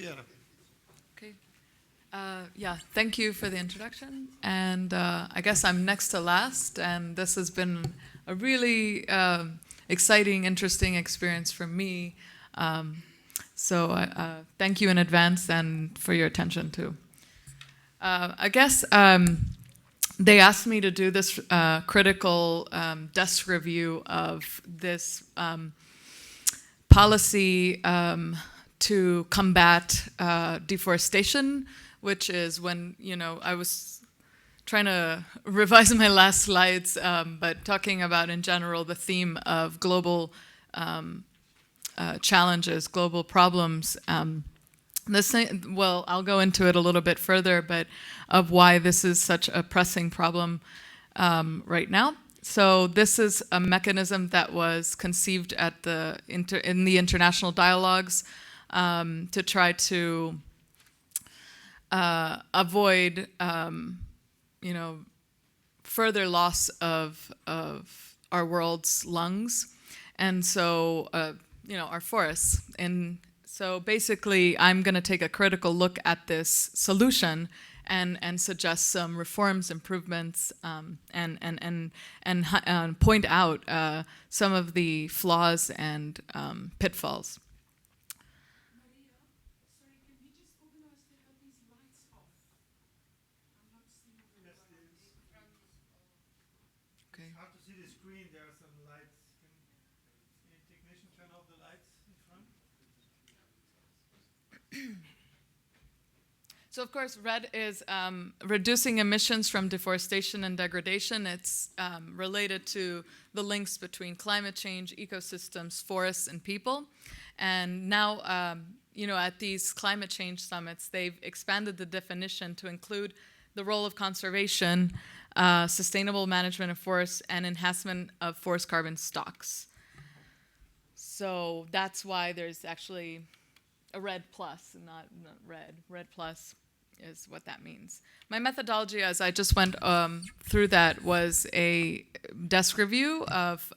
Okay. Yeah, thank you for the introduction. And I guess I'm next to last, and this has been a really exciting, interesting experience for me. So thank you in advance and for your attention too. I guess they asked me to do this critical desk review of this policy to combat deforestation, which is when, I was trying to revise my last slides, but talking about in general the theme of global challenges, global problems. Well, I'll go into it a little bit further, but of why this is such a pressing problem right now. So this is a mechanism that was conceived at in the international dialogues to try to avoid, further loss of our world's lungs, and so our forests. And so basically, I'm going to take a critical look at this solution and suggest some reforms, improvements, and point out some of the flaws and pitfalls. Maria, sorry, can we just organize to have these lights off? I'm not seeing the lights. Okay. It's hard to see the screen. There are some lights. Can the technician turn off the lights in front? So of course, RED is reducing emissions from deforestation and degradation. It's related to the links between climate change, ecosystems, forests, and people. And now, at these climate change summits, they've expanded the definition to include the role of conservation, sustainable management of forests, and enhancement of forest carbon stocks. So that's why there's actually a RED plus, not red. RED plus is what that means. My methodology, as I just went through that, was a desk review of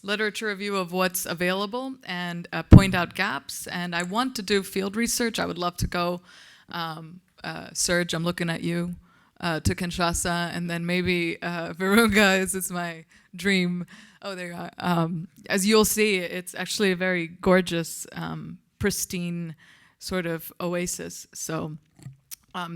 literature review of what's available and point out gaps. And I want to do field research. I would love to go, Serge, I'm looking at you, to Kinshasa, and then maybe Virunga is my dream. Oh, there you are. As you'll see, it's actually a very gorgeous, pristine sort of oasis. So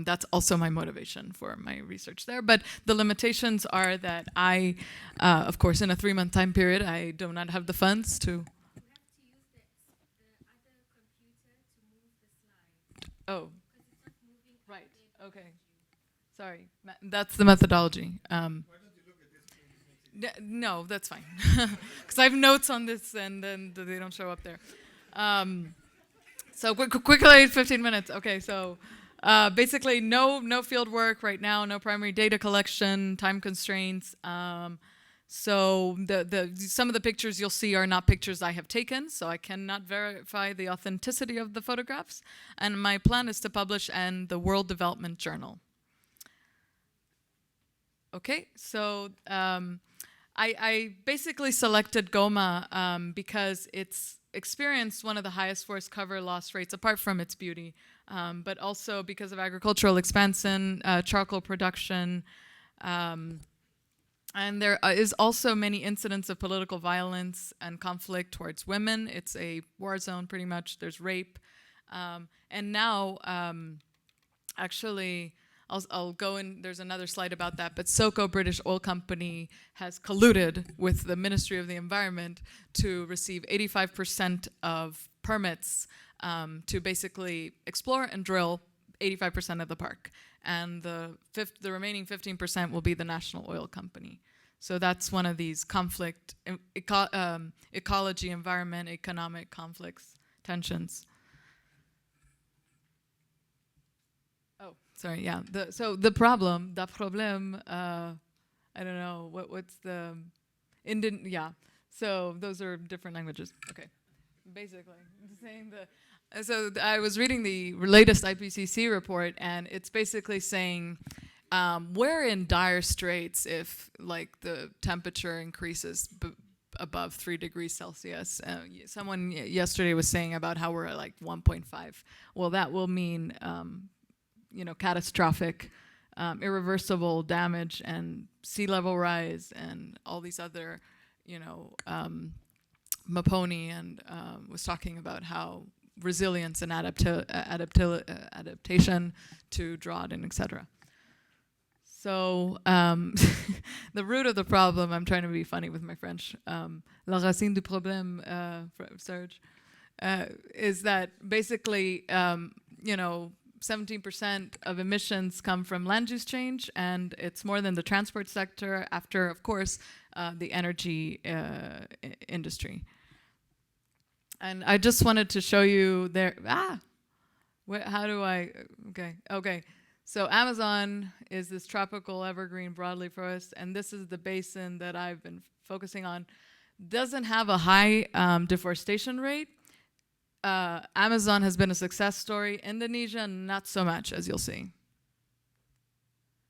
that's also my motivation for my research there. But the limitations are that I, of course, in a 3-month time period, I do not have the funds to. You have to use the other computer to move the slide. Oh, Because it's not moving. right. Okay. Sorry. That's the methodology. Why don't you look at this? No, that's fine. Because I have notes on this and then they don't show up there. So quickly, 15 minutes. Okay, so basically no field work right now, no primary data collection, time constraints. So some of the pictures you'll see are not pictures I have taken, so I cannot verify the authenticity of the photographs. And my plan is to publish in the World Development Journal. Okay, so I basically selected Goma because it's experienced one of the highest forest cover loss rates, apart from its beauty, but also because of agricultural expansion, charcoal production, and there is also many incidents of political violence and conflict towards women. It's a war zone, pretty much. There's rape. And now, actually, I'll go in, there's another slide about that, but SOCO, British Oil Company, has colluded with the Ministry of the Environment to receive 85% of permits to basically explore and drill 85% of the park. And the remaining 15% will be the National Oil Company. So that's one of these conflict, ecology, environment, economic conflicts, tensions. Oh, sorry, yeah. The problem, I don't know, what's the, Indian, yeah. So those are different languages. Okay, basically, saying so I was reading the latest IPCC report, and it's basically saying we're in dire straits if like the temperature increases above 3 degrees Celsius. Someone yesterday was saying about how we're at like 1.5. Well, that will mean, catastrophic, irreversible damage and sea level rise and all these other, Maponi and was talking about how resilience and adaptation to drought and etc. So the root of the problem, I'm trying to be funny with my French, la racine du problème, Serge, is that basically, 17% of emissions come from land use change, and it's more than the transport sector after, of course, the energy industry. And I just wanted to show you there, how do I, okay. So Amazon is this tropical evergreen broadleaf forest, and this is the basin that I've been focusing on. Doesn't have a high deforestation rate. Amazon has been a success story. Indonesia, not so much, as you'll see.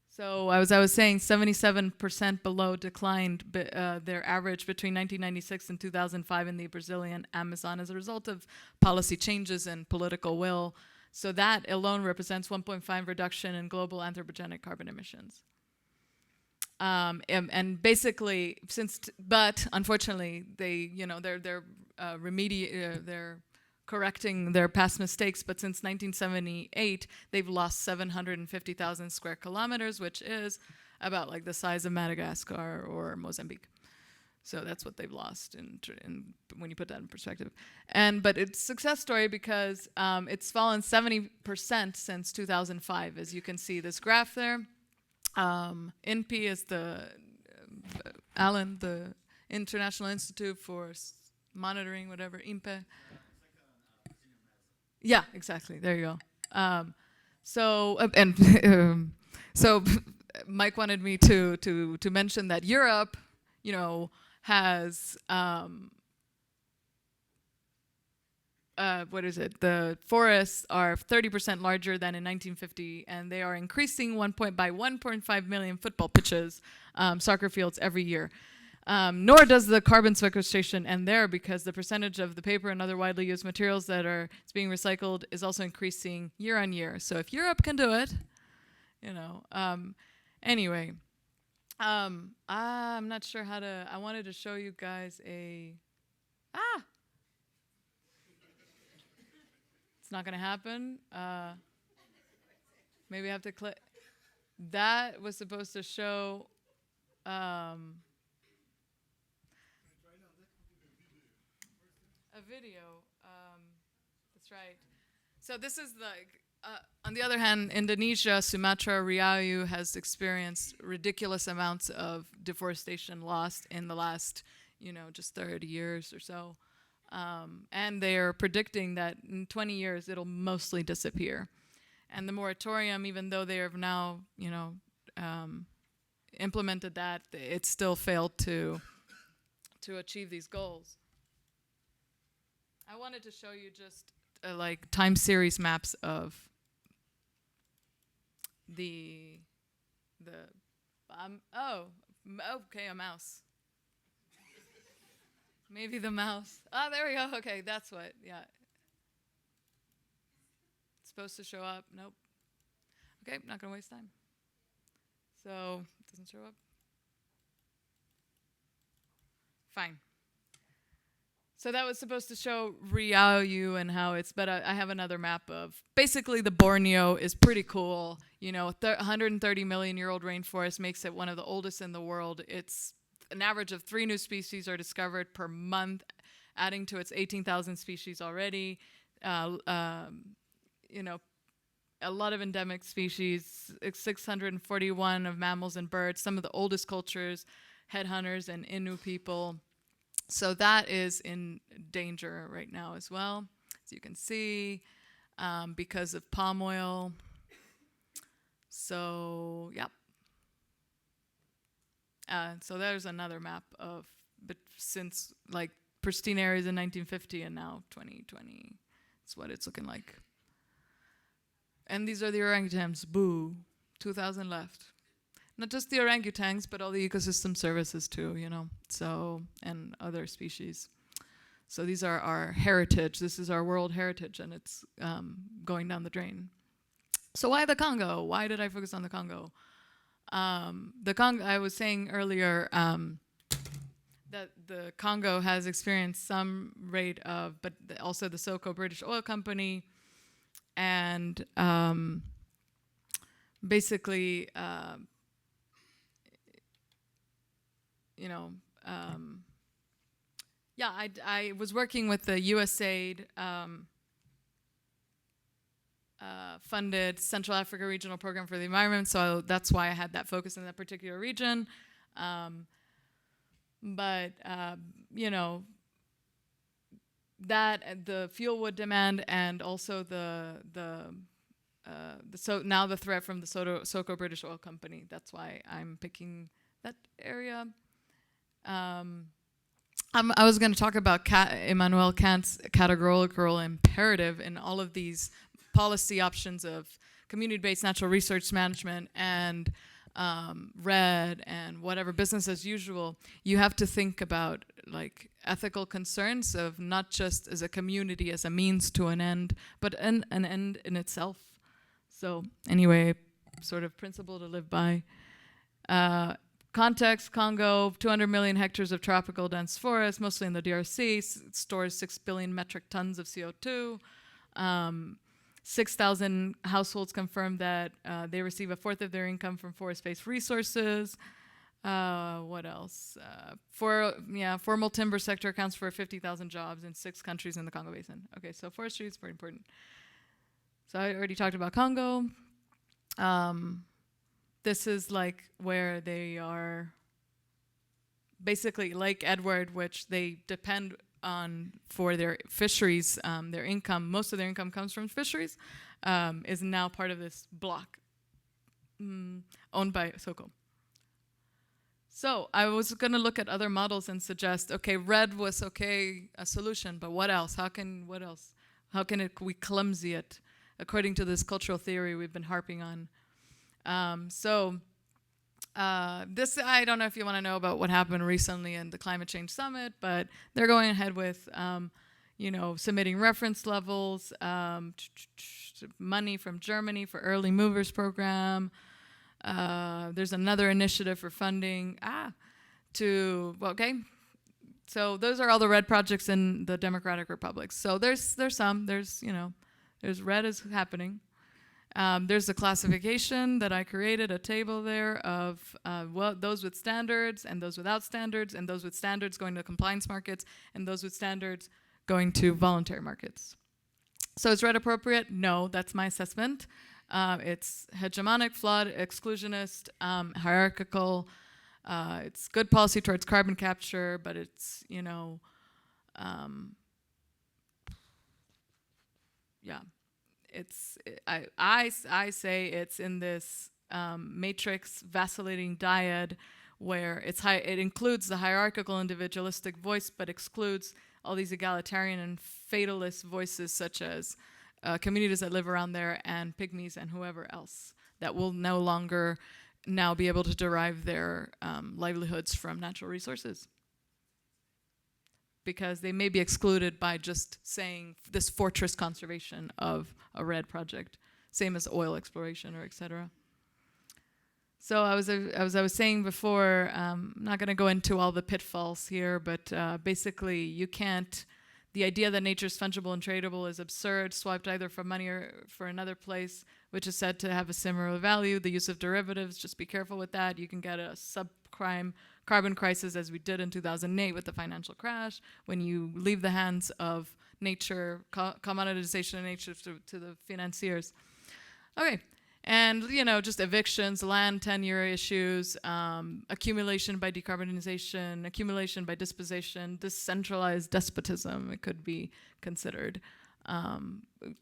So as I was saying, 77% below declined their average between 1996 and 2005 in the Brazilian Amazon as a result of policy changes and political will. So that alone represents 1.5 reduction in global anthropogenic carbon emissions. And basically, but unfortunately, they're correcting their past mistakes. But since 1978, they've lost 750,000 square kilometers, which is about like the size of Madagascar or Mozambique. So that's what they've lost when you put that in perspective. But it's a success story because it's fallen 70% since 2005, as you can see this graph there. INPE is the International Institute for Monitoring, whatever, INPE. Yeah, exactly. There you go. So Mike wanted me to mention that Europe, has the forests are 30% larger than in 1950, and they are increasing by 1.5 million football pitches, soccer fields every year. Nor does the carbon sequestration end there, because the percentage of the paper and other widely used materials that is being recycled is also increasing year on year. So if Europe can do it, anyway. I'm not sure how to, I wanted to show you guys it's not going to happen. Maybe I have to click. That was supposed to show, a video. That's right. So this is on the other hand, Indonesia, Sumatra, Riau has experienced ridiculous amounts of deforestation lost in the last, just 30 years or so. And they are predicting that in 20 years, it'll mostly disappear. And the moratorium, even though they have now, implemented that, it still failed to achieve these goals. I wanted to show you just time series maps of okay, a mouse. Maybe the mouse. Oh, there we go. Okay, that's what, yeah. It's supposed to show up. Nope. Okay, not going to waste time. So, it doesn't show up. Fine. So that was supposed to show Riau and how but I have another map of, basically the Borneo is pretty cool. 130 million year old rainforest makes it one of the oldest in the world. It's an average of 3 new species are discovered per month, adding to its 18,000 species already. A lot of endemic species, 641 of mammals and birds, some of the oldest cultures, headhunters and Innu people. So that is in danger right now as well, as you can see, because of palm oil. So, yep. So there's another map of, but since pristine areas in 1950 and now 2020, that's what it's looking like. And these are the orangutans. Boo. 2,000 left. not just the orangutans, but all the ecosystem services too, you know, so, and other species. So these are our heritage. This is our world heritage, and it's going down the drain. So why the Congo? Why did I focus on the Congo? The Congo, I was saying earlier that the Congo has experienced some rate of, but also the SOCO British Oil Company, and basically, you know, yeah, I was working with the USAID funded Central Africa Regional Program for the Environment, so that's why I had that focus in that particular region. But you know, that the fuel wood demand, and also so now the threat from the SOCO British Oil Company. That's why I'm picking that area. I was going to talk about Immanuel Kant's categorical imperative in all of these policy options of community-based natural resource management and RED and whatever business as usual. You have to think about like ethical concerns of not just as a community as a means to an end, but an end in itself. So anyway, sort of principle to live by. Context, Congo, 200 million hectares of tropical dense forest, mostly in the DRC, stores 6 billion metric tons of CO2. 6,000 households confirmed that they receive a fourth of their income from forest-based resources. What else? Formal timber sector accounts for 50,000 jobs in 6 countries in the Congo Basin. Okay, so forestry is very important. So I already talked about Congo. This is like where they are basically Lake Edward, which they depend on for their fisheries. Their income, most of their income comes from fisheries, is now part of this block owned by SOCO. So I was going to look at other models and suggest, okay, RED was okay, a solution, but what else? How can we clumsy it according to this cultural theory we've been harping on? This, I don't know if you want to know about what happened recently in the climate change summit, but they're going ahead with, submitting reference levels, money from Germany for early movers program. There's another initiative for funding. So those are all the RED projects in the Democratic Republic. So there's RED is happening. There's a classification that I created, a table there of those with standards and those without standards, and those with standards going to compliance markets, and those with standards going to voluntary markets. So is RED appropriate? No, that's my assessment. It's hegemonic, flawed, exclusionist, hierarchical. It's good policy towards carbon capture, but it's, I say it's in this matrix vacillating dyad where it includes the hierarchical individualistic voice, but excludes all these egalitarian and fatalist voices such as communities that live around there and pygmies and whoever else that will no longer now be able to derive their livelihoods from natural resources, because they may be excluded by just saying this fortress conservation of a RED project, same as oil exploration or etc. So as I was saying before, I'm not going to go into all the pitfalls here, but basically you can't. The idea that nature is fungible and tradable is absurd, swiped either for money or for another place, which is said to have a similar value. The use of derivatives, just be careful with that. You can get a subprime carbon crisis as we did in 2008 with the financial crash, when you leave the hands of nature, commoditization of nature to the financiers. Okay, and just evictions, land tenure issues, accumulation by decarbonization, accumulation by dispossession, decentralized despotism, it could be considered.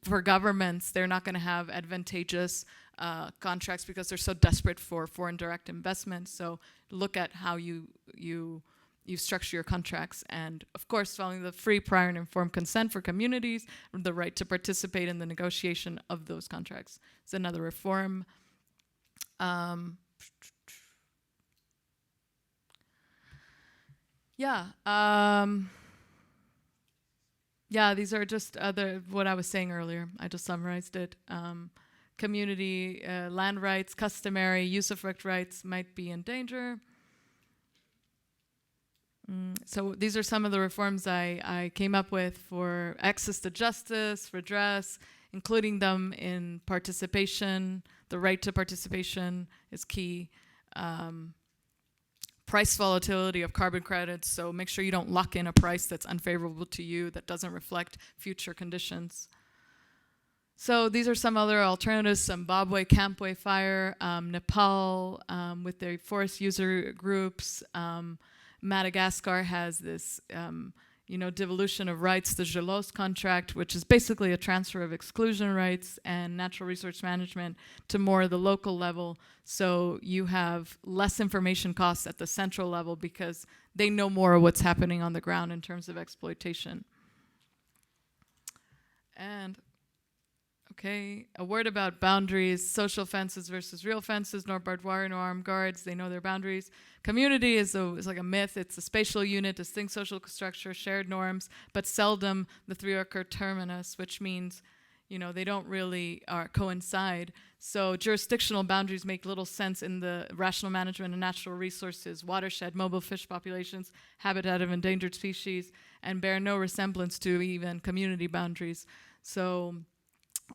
For governments, they're not going to have advantageous contracts because they're so desperate for foreign direct investment. So look at how you structure your contracts, and of course following the free, prior, and informed consent for communities, the right to participate in the negotiation of those contracts. It's another reform. Yeah. Yeah, these are just other what I was saying earlier. I just summarized it. Community land rights, customary use of rights might be in danger. So these are some of the reforms I came up with for access to justice, redress, including them in participation. The right to participation is key. Price volatility of carbon credits, so make sure you don't lock in a price that's unfavorable to you, that doesn't reflect future conditions. So these are some other alternatives: Zimbabwe Campway Fire, Nepal with their forest user groups. Madagascar has this, devolution of rights, the Gelos contract, which is basically a transfer of exclusion rights and natural resource management to more the local level. So you have less information costs at the central level because they know more of what's happening on the ground in terms of exploitation. And okay, a word about boundaries: social fences versus real fences, nor barbed wire, nor armed guards. They know their boundaries. Community is like a myth. It's a spatial unit, distinct social structure, shared norms, but seldom the three are coterminous, which means, they don't really coincide. So jurisdictional boundaries make little sense in the rational management of natural resources, watershed, mobile fish populations, habitat of endangered species, and bear no resemblance to even community boundaries. So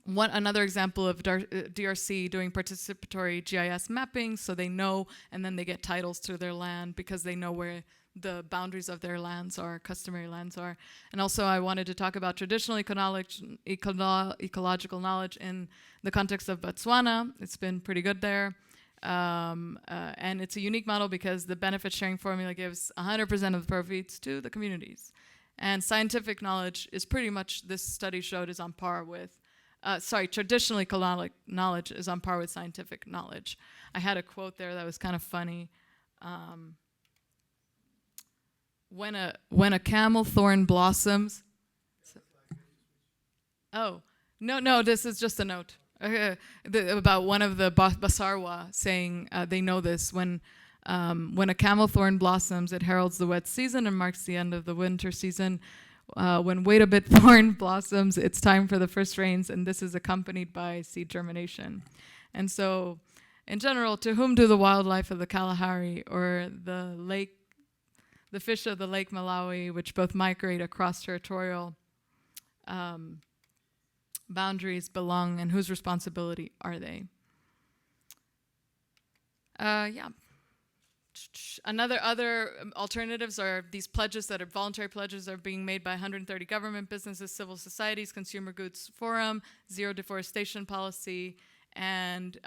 another example of DRC doing participatory GIS mapping, so they know, and then they get titles to their land because they know where the boundaries of their lands are, customary lands are. And also I wanted to talk about traditional ecological knowledge in the context of Botswana. It's been pretty good there. And it's a unique model because the benefit sharing formula gives 100% of the profits to the communities. And scientific knowledge is pretty much, this study showed, is on par with traditional economic knowledge is on par with scientific knowledge. I had a quote there that was kind of funny. When a camel thorn blossoms. Oh, no, this is just a note about one of the Basarwa saying they know this. When a camel thorn blossoms, it heralds the wet season and marks the end of the winter season. When wait a bit thorn blossoms, it's time for the first rains, and this is accompanied by seed germination. And so, in general, to whom do the wildlife of the Kalahari or the fish of the Lake Malawi, which both migrate across territorial boundaries, belong, and whose responsibility are they? Yeah. Other alternatives are these pledges that are voluntary pledges are being made by 130 government, businesses, civil societies, consumer goods forum, zero deforestation policy, and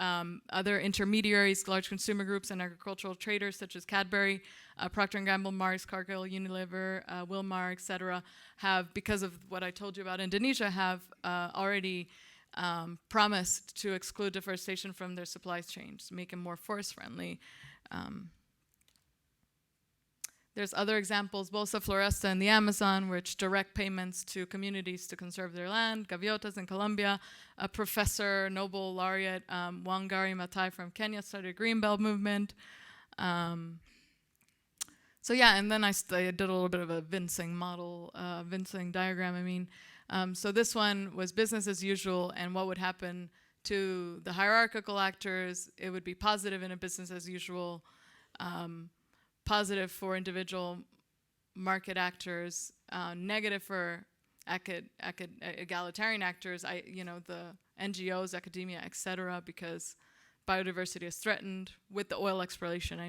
other intermediaries, large consumer groups, and agricultural traders such as Cadbury, Procter & Gamble, Mars, Cargill, Unilever, Wilmar, etc., have, because of what I told you about Indonesia, have already promised to exclude deforestation from their supply chains, make them more forest friendly. There's other examples, Bolsa Floresta in the Amazon, which direct payments to communities to conserve their land. Gaviotas in Colombia. A professor, Nobel laureate, Wangari Maathai from Kenya started a Greenbelt movement. So yeah, and then I did a little bit of a Vincing model, Vincing diagram, So this one was business as usual, and what would happen to the hierarchical actors. It would be positive in a business as usual, positive for individual market actors, negative for egalitarian actors, the NGOs, academia, etc., because biodiversity is threatened with the oil exploration,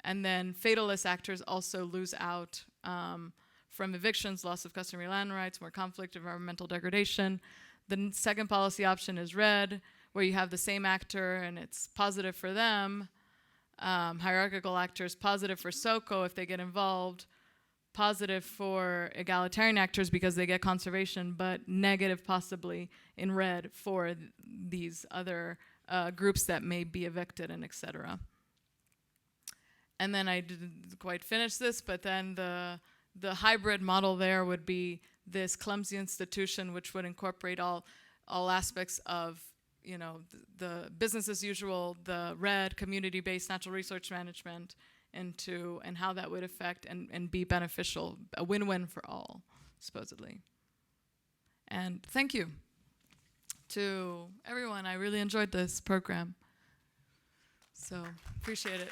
And then fatalist actors also lose out from evictions, loss of customary land rights, more conflict, environmental degradation. The second policy option is red, where you have the same actor and it's positive for them. Hierarchical actors, positive for SOCO if they get involved, positive for egalitarian actors because they get conservation, but negative possibly in red for these other groups that may be evicted and etc. And then I didn't quite finish this, but then the hybrid model there would be this clumsy institution which would incorporate all aspects of the business as usual, the red, community-based natural resource management, into and how that would affect and be beneficial, a win-win for all, supposedly. And thank you to everyone. I really enjoyed this program. So appreciate it.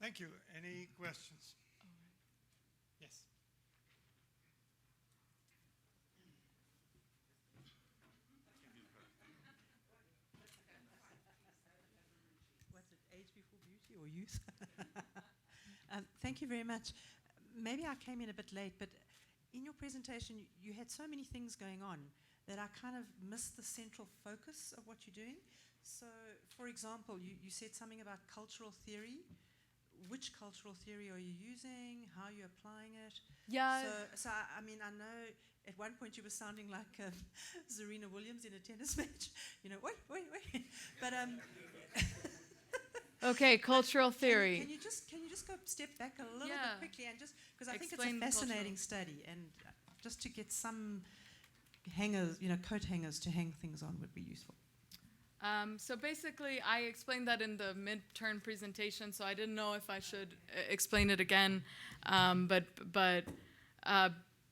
Thank you. Any questions? Yes. What's it, age before beauty or youth? Thank you very much. Maybe I came in a bit late, but in your presentation, you had so many things going on that I kind of missed the central focus of what you're doing. So, for example, you said something about cultural theory. Which cultural theory are you using? How are you applying it? Yeah. So I mean, I know at one point you were sounding like Serena Williams in a tennis match. You know, wait. But Okay, cultural theory. Can you just go step back a little Yeah. bit quickly and just because I think Explain it's a cultural. fascinating study and just to get some hangers, coat hangers to hang things on would be useful. So basically, I explained that in the mid-term presentation, so I didn't know if I should explain it again. But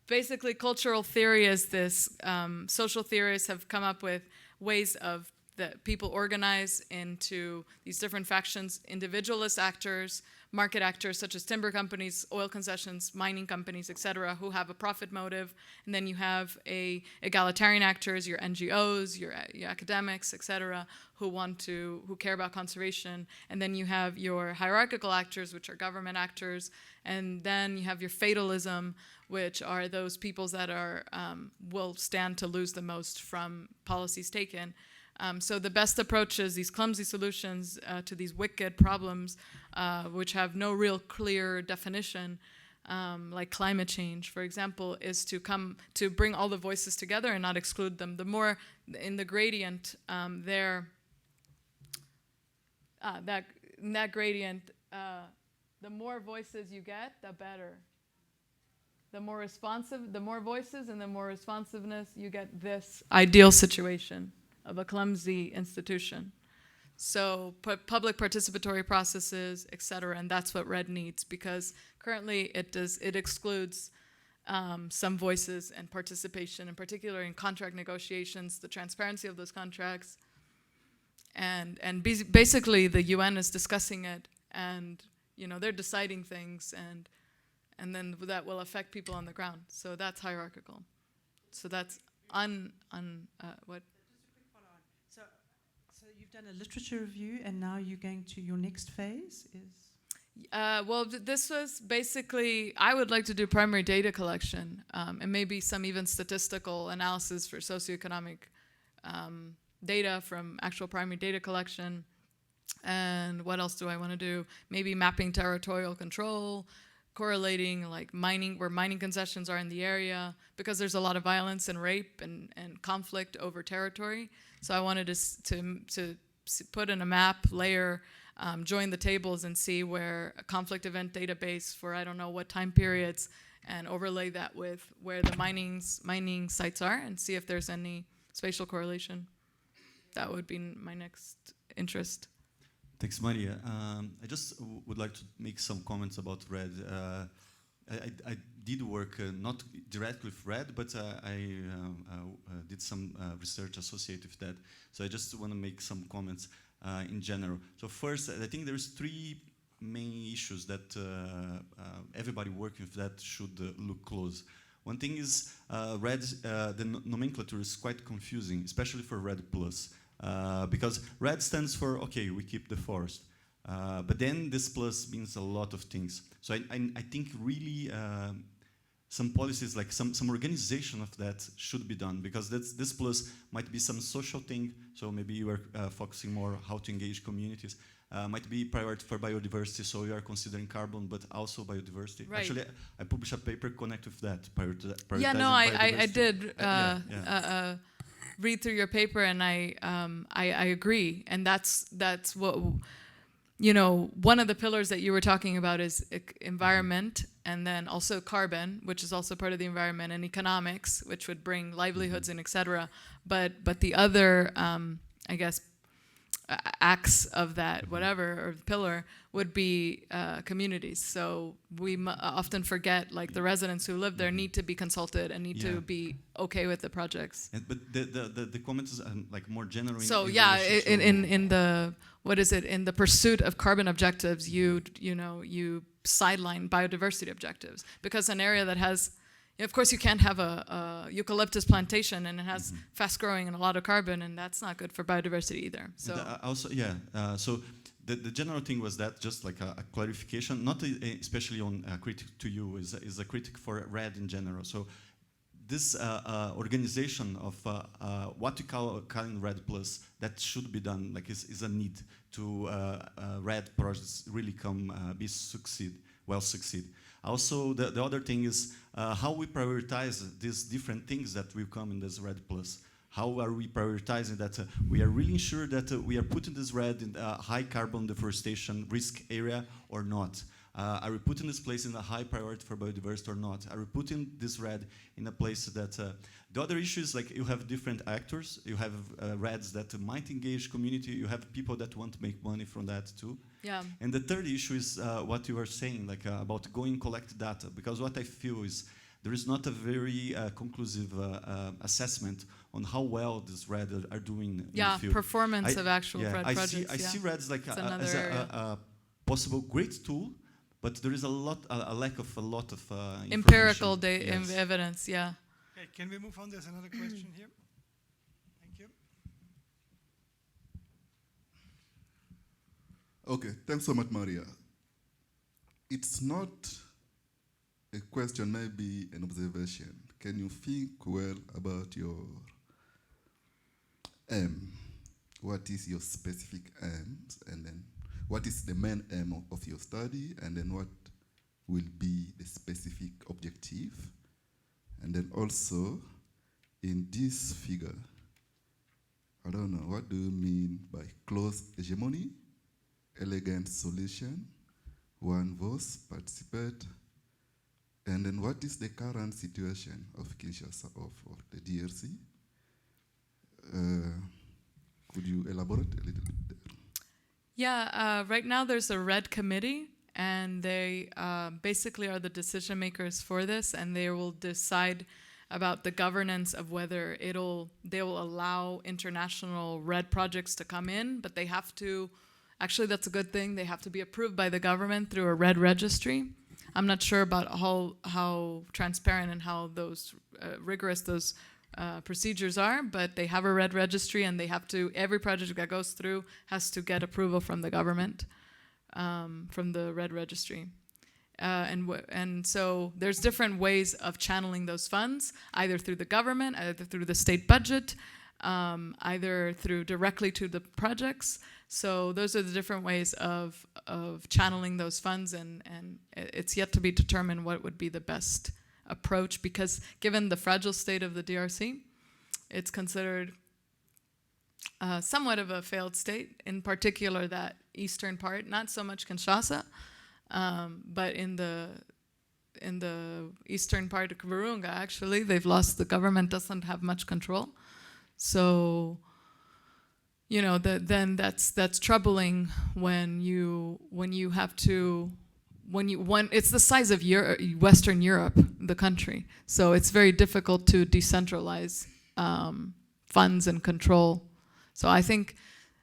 basically, cultural theory is this. Social theorists have come up with ways of that people organize into these different factions, individualist actors, market actors such as timber companies, oil concessions, mining companies, etc., who have a profit motive. And then you have egalitarian actors, your NGOs, your academics, etc., who care about conservation. And then you have your hierarchical actors, which are government actors. And then you have your fatalism, which are those peoples that will stand to lose the most from policies taken. So the best approaches, these clumsy solutions to these wicked problems, which have no real clear definition, like climate change, for example, is to bring all the voices together and not exclude them. The more in the gradient that gradient, the more voices you get, the better. The more voices and the more responsiveness, you get this ideal situation of a clumsy institution. So public participatory processes, et cetera, and that's what RED needs, because currently it excludes some voices and participation, in particular in contract negotiations, the transparency of those contracts, and basically the UN is discussing it, and they're deciding things, and then that will affect people on the ground. So that's hierarchical. So that's what. So you've done a literature review, and now you're going to your next phase this was basically, I would like to do primary data collection, and maybe some even statistical analysis for socioeconomic data from actual primary data collection. And what else do I want to do? Maybe mapping territorial control, correlating like where mining concessions are in the area, because there's a lot of violence and rape and conflict over territory. So I wanted to put in a map layer, join the tables and see where a conflict event database for I don't know what time periods, and overlay that with where the mining sites are and see if there's any spatial correlation. That would be my next interest. Thanks, Maria. I just would like to make some comments about RED. I did work not directly with RED, but I did some research associated with that. So I just want to make some comments in general. So first, I think there's three main issues that everybody working with that should look close. One thing is RED, the nomenclature is quite confusing, especially for RED+. Because RED stands for, okay, we keep the forest. But then this plus means a lot of things. So I think really some policies, like some organization of that should be done, because this plus might be some social thing. So maybe you are focusing more how to engage communities. Might be priority for biodiversity, so you are considering carbon, but also biodiversity. Right. Actually, I published a paper connect with that. Yeah, no, I did read through your paper, and I agree, and that's what one of the pillars that you were talking about is environment, and then also carbon, which is also part of the environment, and economics, which would bring livelihoods and etc. But the other I guess acts of that whatever or pillar would be communities. So we often forget, like, the residents who live there need to be consulted and need to be okay with the projects. But the comment is like more general. So in yeah, relation to- in the, what is it, in the pursuit of carbon objectives, you sideline biodiversity objectives, because an area that has, of course, you can't have a eucalyptus plantation and it has fast growing and a lot of carbon, and that's not good for biodiversity either. So so the general thing was that, just like a clarification, not especially on a critic to you, is a critic for RED in general. So this organization of what we call RED Plus, that should be done, like, is a need to RED projects really succeed. Also, the other thing is how we prioritize these different things that will come in this RED Plus. How are we prioritizing that we are really sure that we are putting this RED in a high carbon deforestation risk area or not? Are we putting this place in a high priority for biodiversity or not? Are we putting this RED in a place that... the other issue is, like, you have different actors. You have REDs that might engage community. You have people that want to make money from that too. yeah. And the third issue is what you were saying, like about going collect data. Because what I feel is there is not a very conclusive assessment on how well these RED are doing in the field. Performance of actual RED projects. I see REDs like as a possible great tool, but there is a lack of a lot of empirical yes. evidence. Yeah. Okay, can we move on? There's another question here. Thank you. Okay, thanks so much, Maria. It's not a question, maybe an observation. Can you think well about your aim? What is your specific aims? And then what is the main aim of your study? And then what will be the specific objective? And then also, in this figure, I don't know, what do you mean by close hegemony, elegant solution, one voice, participate, and then what is the current situation of Kinshasa, of the DRC? Could you elaborate a little bit there? Yeah, right now there's a RED committee, and they basically are the decision makers for this, and they will decide about the governance of whether they will allow international RED projects to come in, but they have to, actually that's a good thing, they have to be approved by the government through a RED registry. I'm not sure about how transparent and how those rigorous those procedures are, but they have a RED registry, and they have to, every project that goes through has to get approval from the government, from the RED registry. And so there's different ways of channeling those funds, either through the government, either through the state budget, either through directly to the projects. So those are the different ways of channeling those funds, and it's yet to be determined what would be the best approach, because given the fragile state of the DRC, it's considered somewhat of a failed state, in particular that eastern part, not so much Kinshasa, but in the eastern part of Virunga, actually, they've lost, the government doesn't have much control. So, you know, then that's troubling when you have to, when it's the size of Western Europe, the country. So it's very difficult to decentralize funds and control. So I think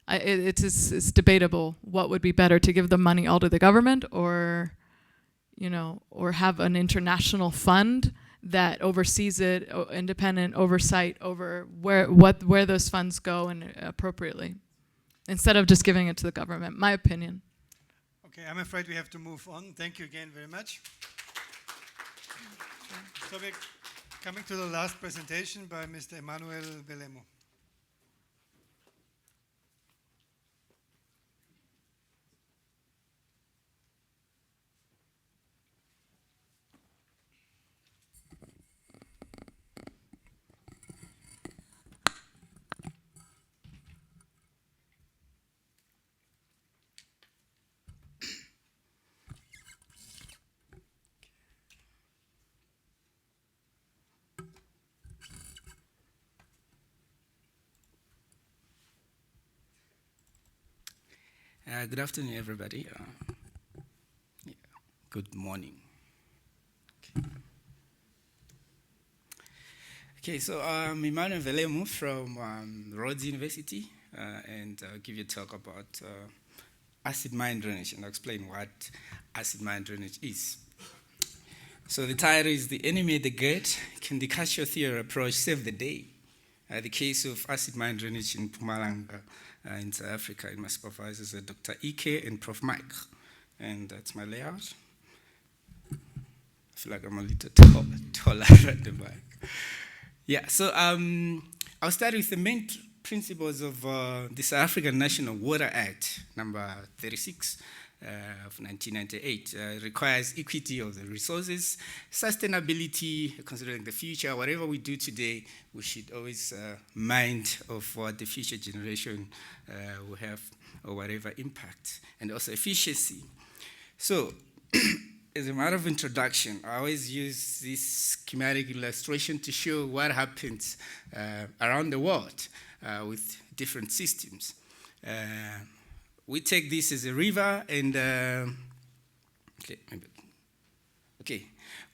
it's debatable what would be better, to give the money all to the government, or, you know, or have an international fund that oversees it, independent oversight over where those funds go, and appropriately, instead of just giving it to the government. My opinion. Okay, I'm afraid we have to move on. Thank you again very much. So we're coming to the last presentation by Mr. Emmanuel Belemo. Good afternoon, everybody. Yeah, good morning. Okay, so I'm Emmanuel Velemu from Rhodes University, and I'll give you a talk about acid mine drainage, and I'll explain what acid mine drainage is. So the title is "The Enemy at the Gate: Can the Casio Theory Approach Save the Day?" The case of acid mine drainage in Mpumalanga in South Africa. And my supervisors are Dr. Ike and Prof. Mike. And that's my layout. I feel like I'm a little taller at the back. Yeah, so I'll start with the main principles of the South African National Water Act, number 36 of 1998. It requires equity of the resources, sustainability, considering the future. Whatever we do today, we should always mind of what the future generation will have or whatever impact, and also efficiency. So, as a matter of introduction, I always use this schematic illustration to show what happens around the world with different systems. We take this as a river, and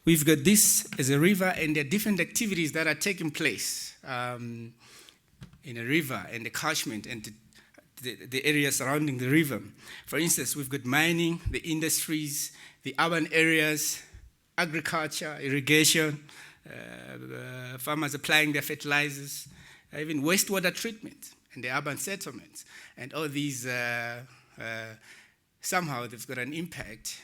we've got this as a river, and there are different activities that are taking place in a river and the catchment and the area surrounding the river. For instance, we've got mining, the industries, the urban areas, agriculture, irrigation, farmers applying their fertilizers, even wastewater treatment and the urban settlements. And all these, somehow they've got an impact,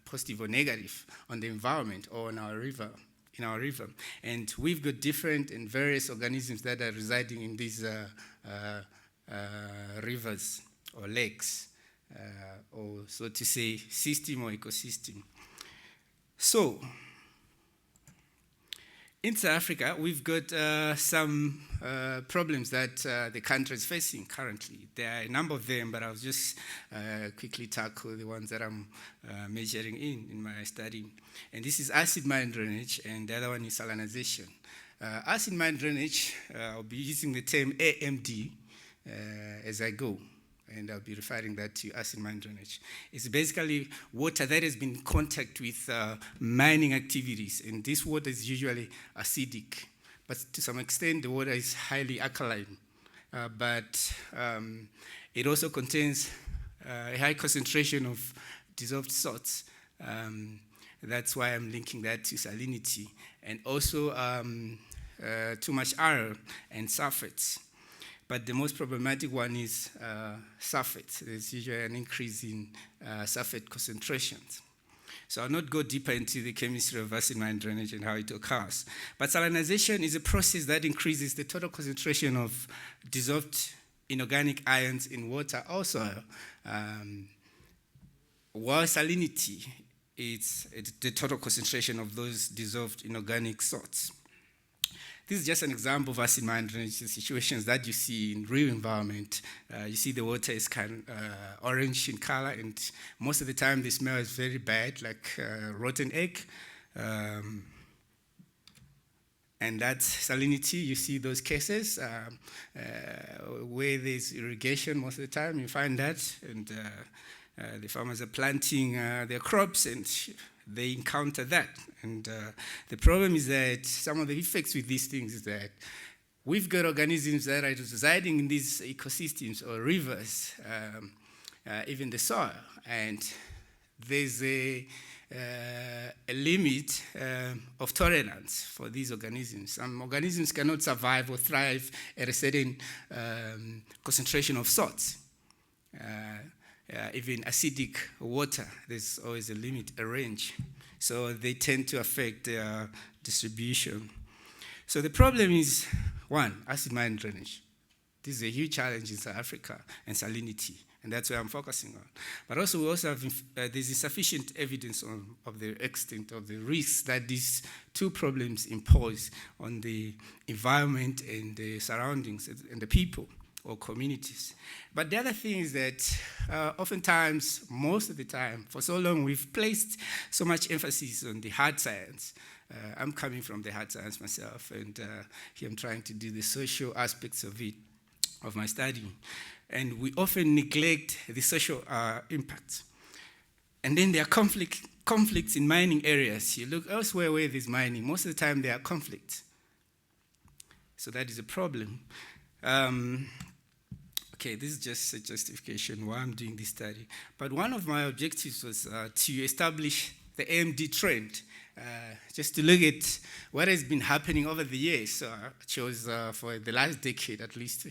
positive or negative, on the environment or on our river, in our river. And we've got different and various organisms that are residing in these rivers or lakes, or so to say, system or ecosystem. So, in South Africa, we've got some problems that the country is facing currently. There are a number of them, but I'll just quickly tackle the ones that I'm measuring in my study. And this is acid mine drainage, and the other one is salinization. Acid mine drainage, I'll be using the term AMD as I go, and I'll be referring that to acid mine drainage. It's basically water that has been in contact with mining activities, and this water is usually acidic, but to some extent the water is highly alkaline. But it also contains a high concentration of dissolved salts. That's why I'm linking that to salinity, and also too much iron and sulfates. But the most problematic one is sulfates. There's usually an increase in sulfate concentrations. So I'll not go deeper into the chemistry of acid mine drainage and how it occurs. But salinization is a process that increases the total concentration of dissolved inorganic ions in water also. While salinity is the total concentration of those dissolved inorganic salts. This is just an example of acid mine drainage situations that you see in real environment. You see the water is kind of orange in color, and most of the time the smell is very bad, like rotten egg. And that's salinity. You see those cases where there's irrigation most of the time. You find that, and the farmers are planting their crops, and they encounter that. And the problem is that some of the effects with these things is that we've got organisms that are residing in these ecosystems or rivers, even the soil, and there's a limit of tolerance for these organisms. Some organisms cannot survive or thrive at a certain concentration of salts. Even acidic water, there's always a limit, a range. So they tend to affect their distribution. So the problem is, one, acid mine drainage. This is a huge challenge in South Africa, and salinity, and that's where I'm focusing on. But also we also have, there's insufficient evidence of the extent of the risks that these two problems impose on the environment and the surroundings and the people or communities. But the other thing is that oftentimes, most of the time, for so long, we've placed so much emphasis on the hard science. I'm coming from the hard science myself, and here I'm trying to do the social aspects of it. of my study. And we often neglect the social impacts. And then there are conflicts in mining areas. You look elsewhere where there's mining, most of the time there are conflicts. So that is a problem. Okay, this is just a justification why I'm doing this study. But one of my objectives was to establish the AMD trend, just to look at what has been happening over the years. So I chose for the last decade at least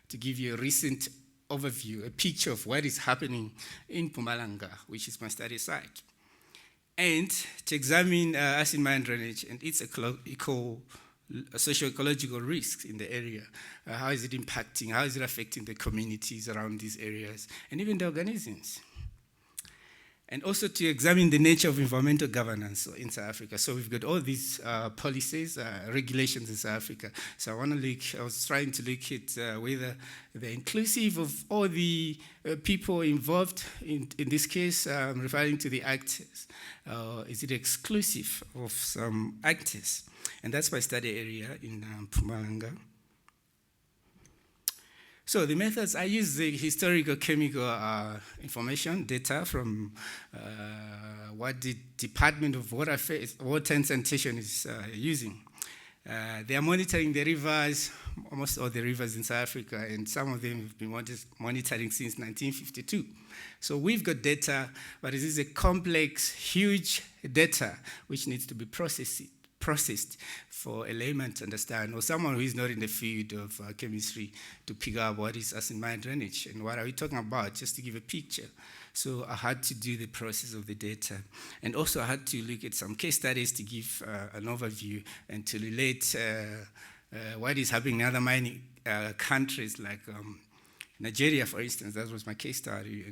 to give you a recent overview, a picture of what is happening in Mpumalanga, which is my study site. And to examine acid mine drainage and its socio-ecological risks in the area. How is it impacting? How is it affecting the communities around these areas? And even the organisms. And also to examine the nature of environmental governance in South Africa. So we've got all these policies, regulations in South Africa. So I was trying to look at whether they're inclusive of all the people involved. In this case, I'm referring to the actors. Is it exclusive of some actors? And that's my study area in Mpumalanga. So the methods, I use the historical chemical information data from what the Department of Water and Sanitation is using. They are monitoring the rivers, almost all the rivers in South Africa, and some of them have been monitoring since 1952. So we've got data, but this is a complex, huge data which needs to be processed for a layman to understand, or someone who is not in the field of chemistry to pick up what is acid mine drainage and what are we talking about, just to give a picture. So I had to do the process of the data. And also I had to look at some case studies to give an overview and to relate what is happening in other mining countries like Nigeria, for instance. That was my case study,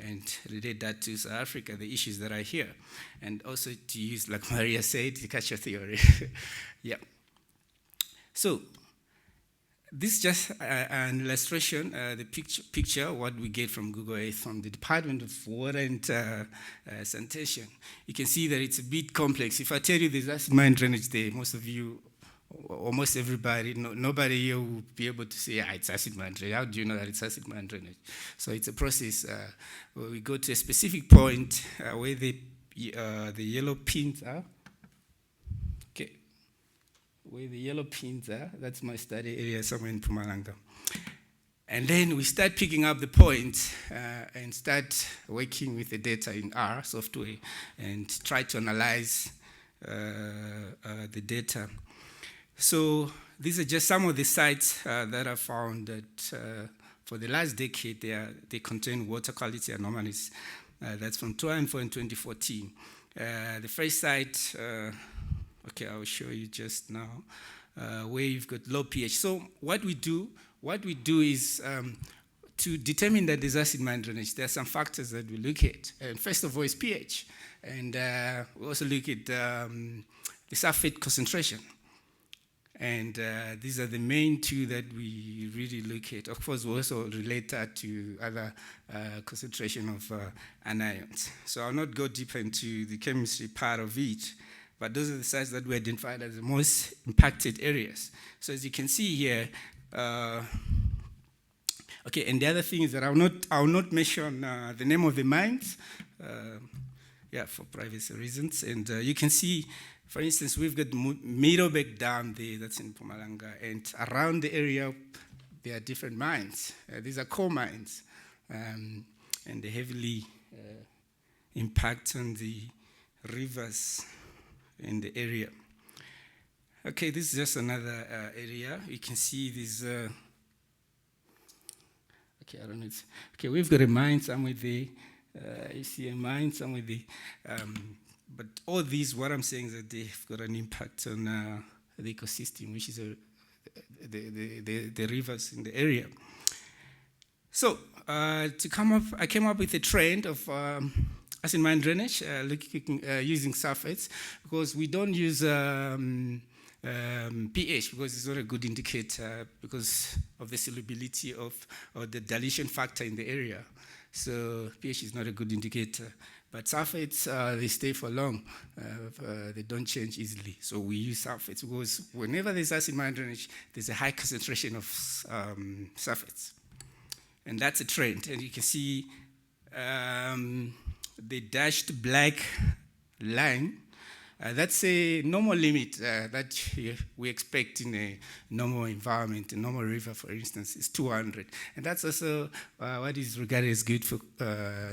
and relate that to South Africa, the issues that are here. And also to use, like Maria said, the catcher theory. Yeah. So this is just an illustration, the picture, what we get from Google Earth from the Department of Water and Sanitation. You can see that it's a bit complex. If I tell you there's acid mine drainage there, most of you, almost everybody, nobody here will be able to say, it's acid mine drainage. How do you know that it's acid mine drainage? So it's a process where we go to a specific point where the yellow pins are. Okay, where the yellow pins are, that's my study area somewhere in Mpumalanga. And then we start picking up the points and start working with the data in R software and try to analyze the data. So these are just some of the sites that I found that for the last decade they contain water quality anomalies. That's from 2004 and 2014. The first site, okay, I'll show you just now, where you've got low pH. So what we do is to determine that there's acid mine drainage, there are some factors that we look at. And first of all is pH. And we also look at the sulfate concentration. And these are the main two that we really look at. Of course, we also relate that to other concentration of anions. So I'll not go deeper into the chemistry part of it, but those are the sites that we identified as the most impacted areas. So as you can see here, okay, and the other thing is that I'll not mention the name of the mines, for privacy reasons. And you can see, for instance, we've got Middleburg Dam there, that's in Mpumalanga, and around the area, there are different mines. These are coal mines, and they heavily impact on the rivers in the area. Okay, this is just another area. You can see these, okay, I don't know. Okay, we've got a mine somewhere there. You see a mine somewhere there. But all these, what I'm saying is that they've got an impact on the ecosystem, which is the rivers in the area. So I came up with a trend of acid mine drainage, using sulfates, because we don't use pH, because it's not a good indicator because of the solubility or the dilution factor in the area. So pH is not a good indicator. But sulfates, they stay for long. They don't change easily. So we use sulfates because whenever there's acid mine drainage, there's a high concentration of sulfates. And that's a trend. And you can see the dashed black line. That's a normal limit that we expect in a normal environment. A normal river, for instance, is 200. And that's also what is regarded as good for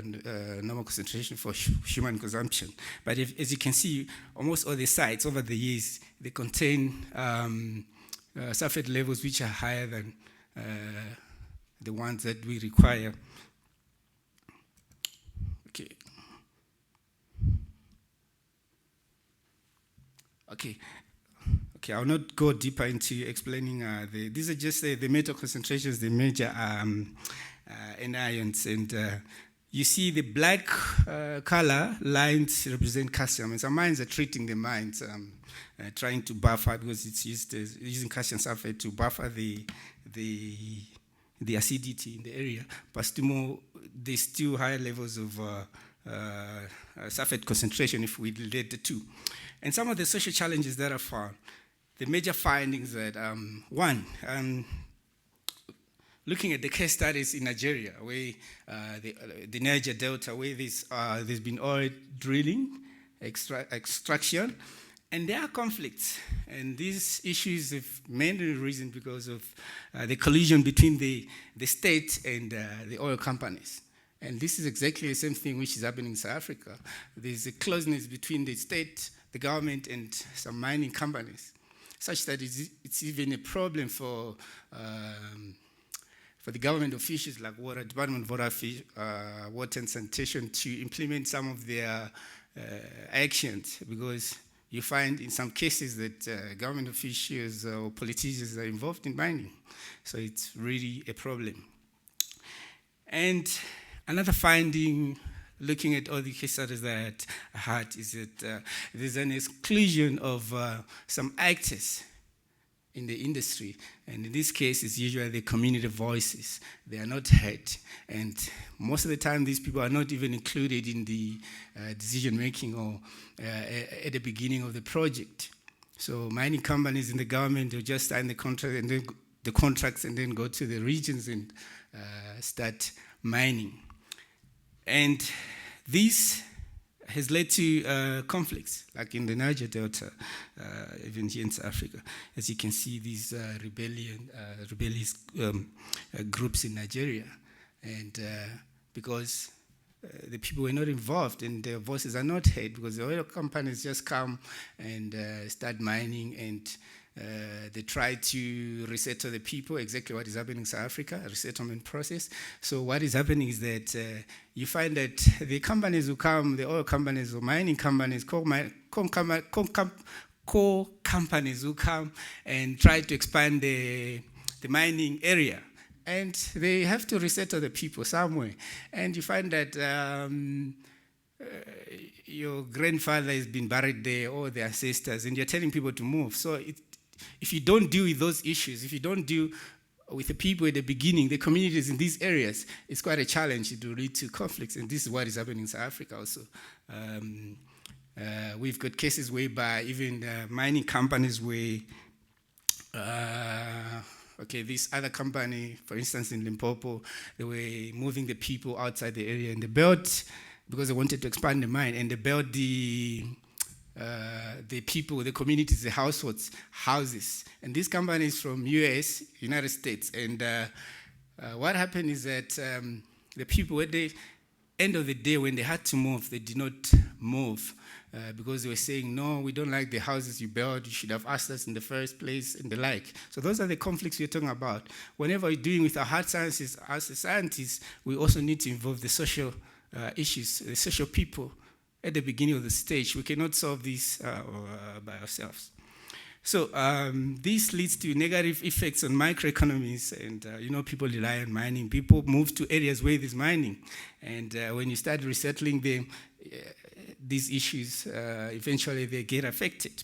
normal concentration for human consumption. But as you can see, almost all the sites over the years, they contain sulfate levels which are higher than the ones that we require. Okay. Okay, I'll not go deeper into explaining these are just the metal concentrations, the major anions, and you see the black color lines represent calcium, and some mines are treating the mines, trying to buffer, because it's using calcium sulfate to buffer the acidity in the area, but still there's still higher levels of sulfate concentration if we relate the two. And some of the social challenges that are found, the major findings that, one, looking at the case studies in Nigeria, where the Niger Delta, where there's been oil drilling, extraction, and there are conflicts. And these issues have mainly arisen because of the collision between the state and the oil companies. And this is exactly the same thing which is happening in South Africa. There's a closeness between the state, the government, and some mining companies, such that it's even a problem for the government officials like Department of Water and Sanitation to implement some of their actions, because you find in some cases that government officials or politicians are involved in mining. So it's really a problem. And another finding, looking at all the case studies that I had, is that there's an exclusion of some actors in the industry. And in this case, it's usually the community voices. They are not heard. And most of the time, these people are not even included in the decision-making or at the beginning of the project. So mining companies in the government, they'll just sign the contract and then the contracts and then go to the regions and start mining. And this has led to conflicts, like in the Niger Delta, even here in South Africa. As you can see, these rebellious groups in Nigeria. And because the people were not involved and their voices are not heard, because the oil companies just come and start mining, and they try to resettle the people, exactly what is happening in South Africa, a resettlement process. So what is happening is that you find that the companies who come, the oil companies or mining companies, core companies who come and try to expand the mining area. And they have to resettle the people somewhere. And you find that your grandfather has been buried there, or the ancestors, and you're telling people to move. So if you don't deal with those issues, if you don't deal with the people at the beginning, the communities in these areas, it's quite a challenge. It will lead to conflicts, and this is what is happening in South Africa also. We've got cases whereby even mining companies where, this other company, for instance, in Limpopo, they were moving the people outside the area, and they built, because they wanted to expand the mine, and they built the people, the communities, the houses. And these companies from US, United States. And what happened is that the people, at the end of the day, when they had to move, they did not move because they were saying, no, we don't like the houses you built, you should have asked us in the first place, and the like. So those are the conflicts we're talking about. Whenever we're dealing with our hard sciences, as scientists, we also need to involve the social issues, the social people, at the beginning of the stage. We cannot solve this by ourselves. So this leads to negative effects on microeconomies, and people rely on mining. People move to areas where there's mining, and when you start resettling them, these issues eventually they get affected.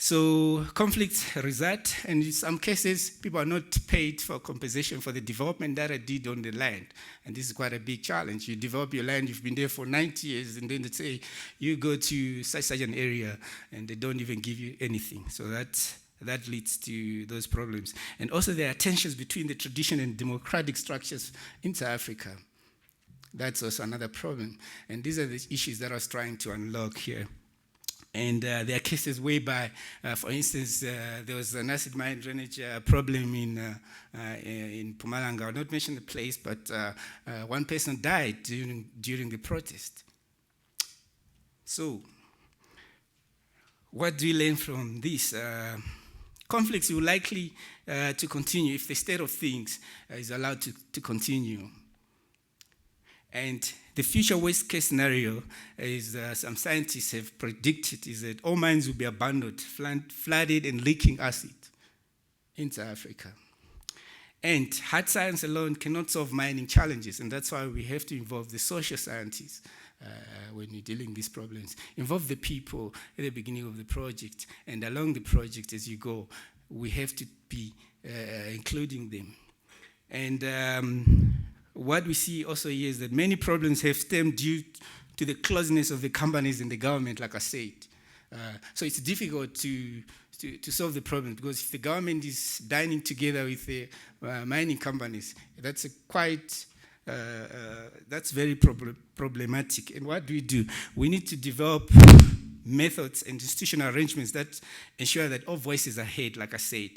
So conflicts result, and in some cases, people are not paid for compensation for the development that they did on the land. And this is quite a big challenge. You develop your land, you've been there for 90 years, and then they say, you go to such an area, and they don't even give you anything. So that leads to those problems. And also there are tensions between the traditional and democratic structures in South Africa. That's also another problem. And these are the issues that I was trying to unlock here. And there are cases whereby, for instance, there was an acid mine drainage problem in Mpumalanga. I'll not mention the place, but one person died during the protest. So, what do we learn from this? Conflicts will likely to continue if the state of things is allowed to continue. And the future worst case scenario is some scientists have predicted is that all mines will be abandoned, flooded and leaking acid in South Africa. And hard science alone cannot solve mining challenges, and that's why we have to involve the social scientists when we're dealing with these problems. Involve the people at the beginning of the project, and along the project as you go, we have to be including them. And what we see also here is that many problems have stemmed due to the closeness of the companies and the government, like I said. So it's difficult to solve the problem, because if the government is dining together with the mining companies, that's that's very problematic. And what do? We need to develop methods and institutional arrangements that ensure that all voices are heard, like I said.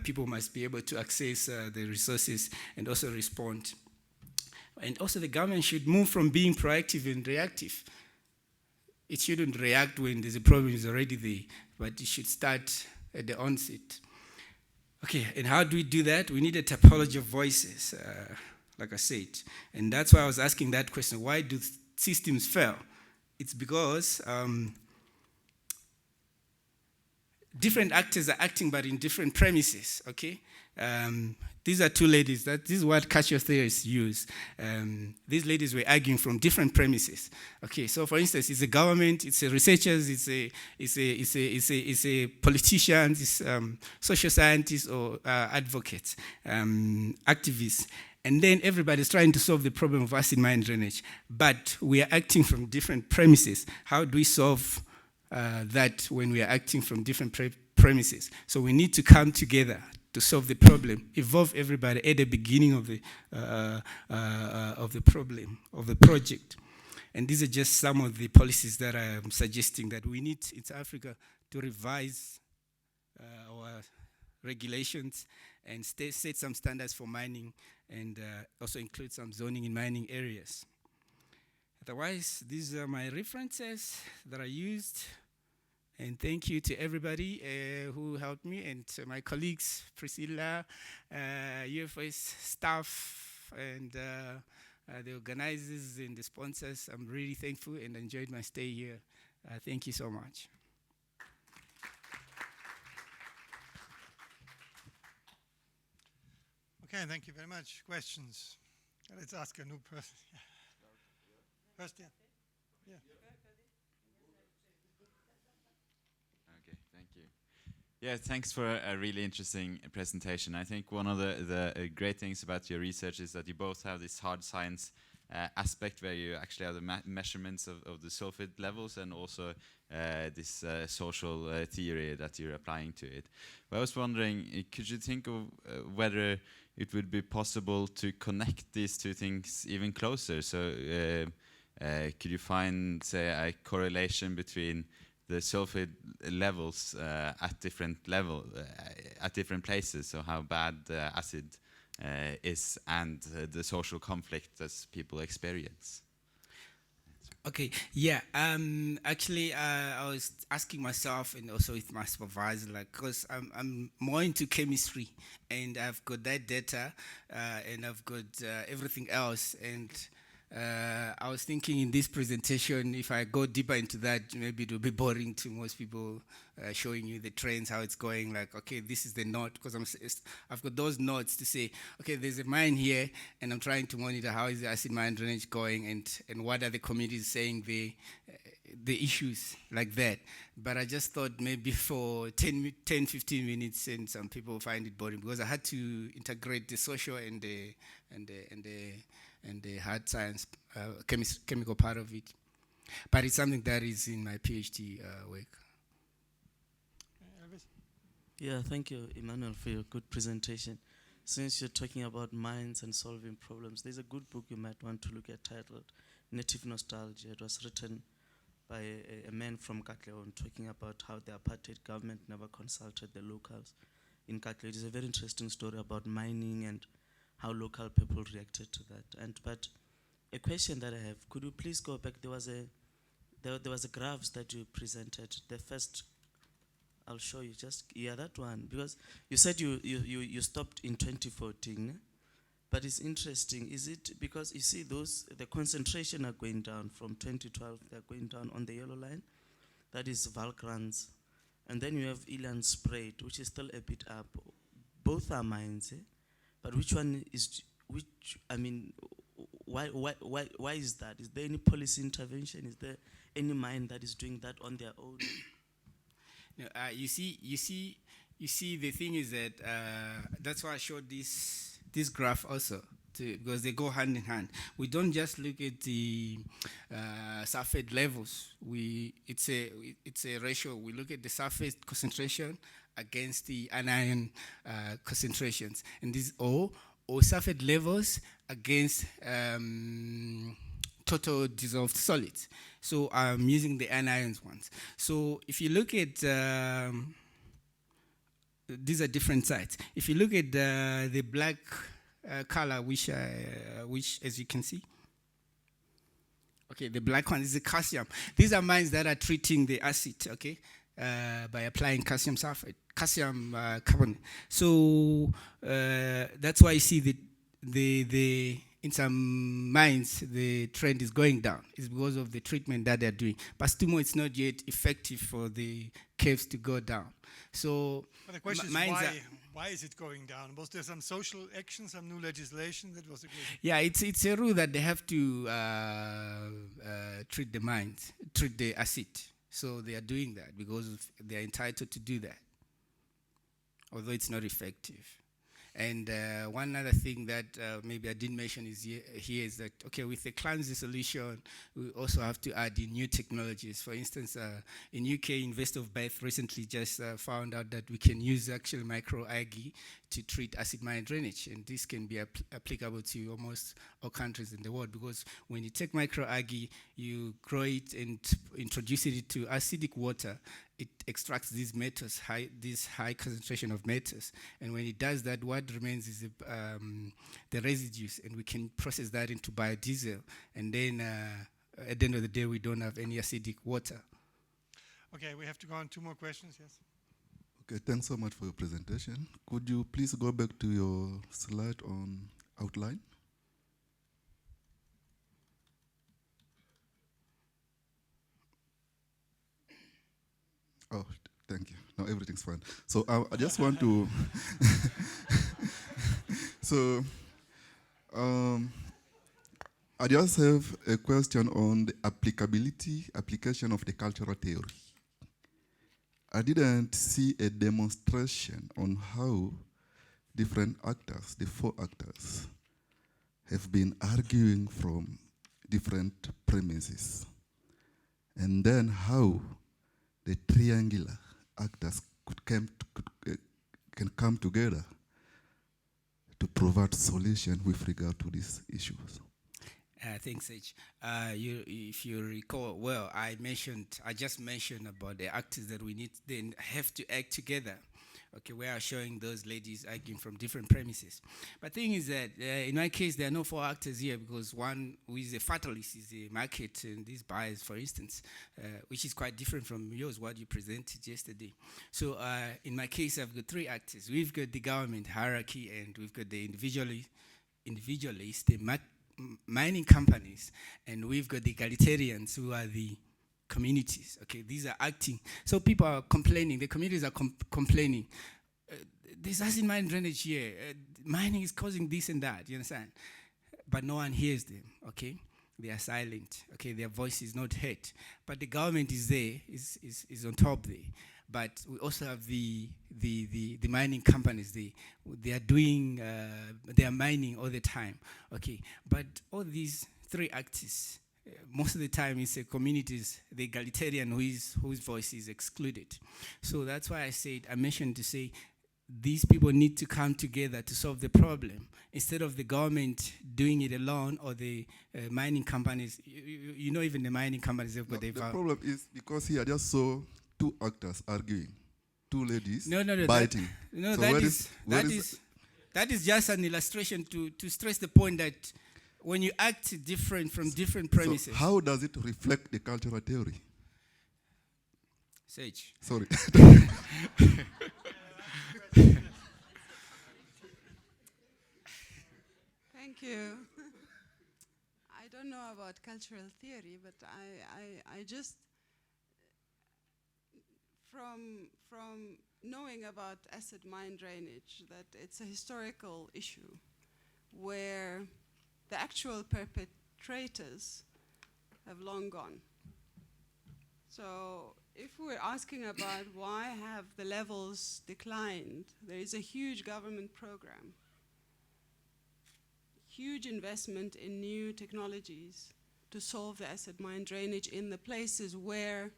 People must be able to access the resources and also respond. And also the government should move from being proactive and reactive. It shouldn't react when there's a problem is already there, but it should start at the onset. Okay, and how do we do that? We need a typology of voices, like I said. And that's why I was asking that question, why do systems fail? It's because different actors are acting but in different premises, okay? These are two ladies. This is what cultural theorists use. These ladies were arguing from different premises. Okay, so for instance, it's a government, it's a researchers, it's a politicians, it's social scientists or advocates, activists. And then everybody's trying to solve the problem of acid mine drainage. But we are acting from different premises. How do we solve that when we are acting from different premises? So we need to come together to solve the problem, involve everybody at the beginning of the problem, of the project. And these are just some of the policies that I am suggesting that we need in South Africa to revise our regulations and set some standards for mining, and also include some zoning in mining areas. Otherwise, these are my references that I used. And thank you to everybody who helped me, and to my colleagues, Priscilla, UFS staff, and the organizers and the sponsors. I'm really thankful and enjoyed my stay here. Thank you so much. Okay, thank you very much. Questions? Let's ask a new person. First, yeah. Okay, thank you. Yeah, thanks for a really interesting presentation. I think one of the great things about your research is that you both have this hard science aspect where you actually have the measurements of the sulfate levels, and also this social theory that you're applying to it. But I was wondering, could you think of whether it would be possible to connect these two things even closer? So could you find, say, a correlation between the sulfate levels at different at different places, so how bad acid is, and the social conflict that people experience? Okay, yeah. Actually, I was asking myself, and also with my supervisor, like, because I'm more into chemistry, and I've got that data, and I've got everything else, and I was thinking in this presentation, if I go deeper into that, maybe it will be boring to most people, showing you the trends, how it's going, like, okay, this is the knot, because I've got those notes to say, okay, there's a mine here, and I'm trying to monitor how is the acid mine drainage going, and what are the communities saying, the issues like that. But I just thought maybe for 10, 15 minutes, and some people find it boring, because I had to integrate the social and the hard science, chemical part of it. But it's something that is in my PhD work. Elvis? Yeah, thank you, Emmanuel, for your good presentation. Since you're talking about minds and solving problems, there's a good book you might want to look at titled Native Nostalgia. It was written by a man from Katlehong talking about how the apartheid government never consulted the locals in Katlehong. It is a very interesting story about mining and how local people reacted to that. But a question that I have, could you please go back? There was a graphs that you presented. The first, I'll show you that one, because you said you stopped in 2014. But it's interesting. Is it because you see the concentration are going down from 2012, they're going down on the yellow line. That is Valkrans. And then you have Elan Sprayed, which is still a bit up. Both are mines, but which one is, why is that? Is there any policy intervention? Is there any mine that is doing that on their own? No, you see, the thing is that that's why I showed this graph also, because they go hand in hand. We don't just look at the sulfate levels. It's a ratio. We look at the sulfate concentration against the anion concentrations, and these or sulfate levels against total dissolved solids. So I'm using the anions ones. So if you look at these are different sites. If you look at the black color, which as you can see, okay, the black one is the calcium. These are mines that are treating the acid, okay, by applying calcium sulfate, calcium carbonate. So that's why you see the in some mines the trend is going down. It's because of the treatment that they're doing. But still, it's not yet effective for the caves to go down. So But the question is why is it going down? Was there some social action, some new legislation? That was the question. Yeah, it's a rule that they have to treat the mines, treat the acid. So they are doing that because they are entitled to do that, although it's not effective. And one other thing that maybe I didn't mention here is that, okay, with the Clancy solution, we also have to add in new technologies. For instance, in UK, University of Bath recently just found out that we can use actual microalgae to treat acid mine drainage. And this can be applicable to almost all countries in the world, because when you take microalgae, you grow it and introduce it to acidic water, it extracts these metals, this high concentration of metals. And when it does that, what remains is the residues, and we can process that into biodiesel. And then at the end of the day, we don't have any acidic water. Okay, we have to go on. 2 more questions, yes. Okay, thanks so much for your presentation. Could you please go back to your slide on outline? Oh, thank you. No, everything's fine. So I just want to... So I just have a question on the application of the cultural theory. I didn't see a demonstration on how different actors, the 4 actors, have been arguing from different premises. And then how the triangular actors can come together to provide solution with regard to these issues. Thanks, H. If you recall, well, I just mentioned about the actors that we need, then have to act together. Okay, we are showing those ladies arguing from different premises. But the thing is that in my case, there are no 4 actors here, because one who is a fatalist is the market and these buyers, for instance, which is quite different from yours, what you presented yesterday. So in my case, I've got 3 actors. We've got the government hierarchy, and we've got the individualist, the mining companies, and we've got the egalitarians who are the communities. Okay, these are acting. So people are complaining. The communities are complaining. There's acid mine drainage here. Mining is causing this and that. You understand? But no one hears them. Okay, they are silent. Okay, their voice is not heard. But the government is there. Is on top there. But we also have the mining companies. They are doing. They are mining all the time. Okay, but all these three actors. Most of the time it's the communities, the egalitarian whose voice is excluded. So that's why I mentioned to say these people need to come together to solve the problem instead of the government doing it alone or the mining companies. You know, even the mining companies have got the problem is because here I just saw two actors arguing, two ladies biting. That is just an illustration to stress the point that when you act different from different premises. So how does it reflect the cultural theory? Sage. Sorry. Thank you. I don't know about cultural theory, but I just, from knowing about acid mine drainage, that it's a historical issue where the actual perpetrators have long gone. So if we're asking about why have the levels declined, there is a huge government program, huge investment in new technologies to solve the acid mine drainage in the places where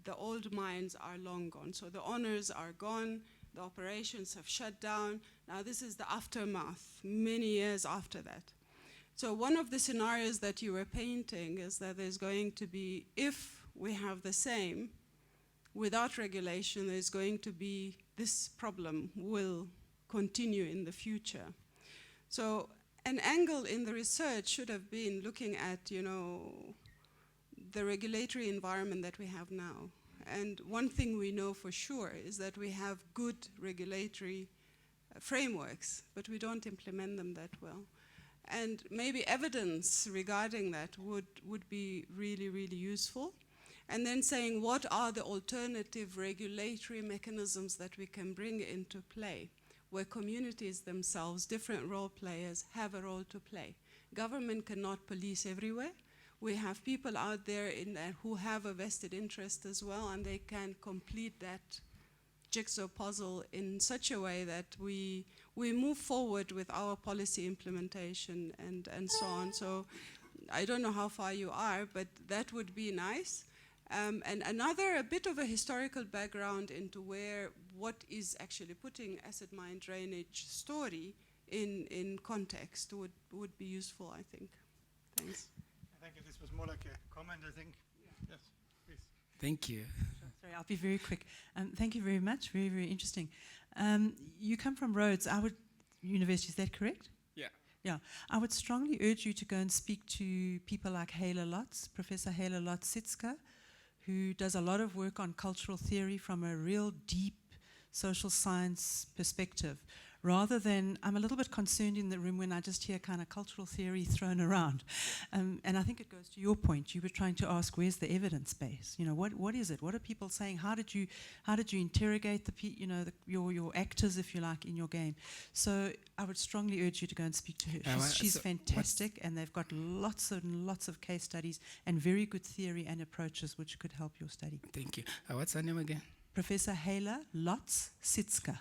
the old mines are long gone. So the owners are gone, the operations have shut down. Now this is the aftermath, many years after that. So one of the scenarios that you were painting is that there's going to be, if we have the same, without regulation, there's going to be, this problem will continue in the future. So an angle in the research should have been looking at, you know, the regulatory environment that we have now. And one thing we know for sure is that we have good regulatory frameworks, but we don't implement them that well. And maybe evidence regarding that would be really, really useful. And then saying what are the alternative regulatory mechanisms that we can bring into play, where communities themselves, different role players, have a role to play. Government cannot police everywhere. We have people out there who have a vested interest as well, and they can complete that jigsaw puzzle in such a way that we move forward with our policy implementation and so on. So I don't know how far you are, but that would be nice. And a bit of a historical background into what is actually putting acid mine drainage story in context would be useful, I think. Thanks. Thank you. This was more like a comment, I think. Yeah. Yes, please. Thank you. Sorry, I'll be very quick. Thank you very much. Very, very interesting. You come from Rhodes University, is that correct? Yeah. Yeah. I would strongly urge you to go and speak to people like Hela Lotz, Professor Hela Lotz-Sitska, who does a lot of work on cultural theory from a real deep social science perspective. Rather than, I'm a little bit concerned in the room when I just hear kind of cultural theory thrown around. And I think it goes to your point. You were trying to ask, where's the evidence base? You know, what is it? What are people saying? How did you interrogate your actors, if you like, in your game? So I would strongly urge you to go and speak to her. She's fantastic, and they've got lots and lots of case studies and very good theory and approaches which could help your study. Thank you. What's her name again? Professor Hela Lotz-Sitska.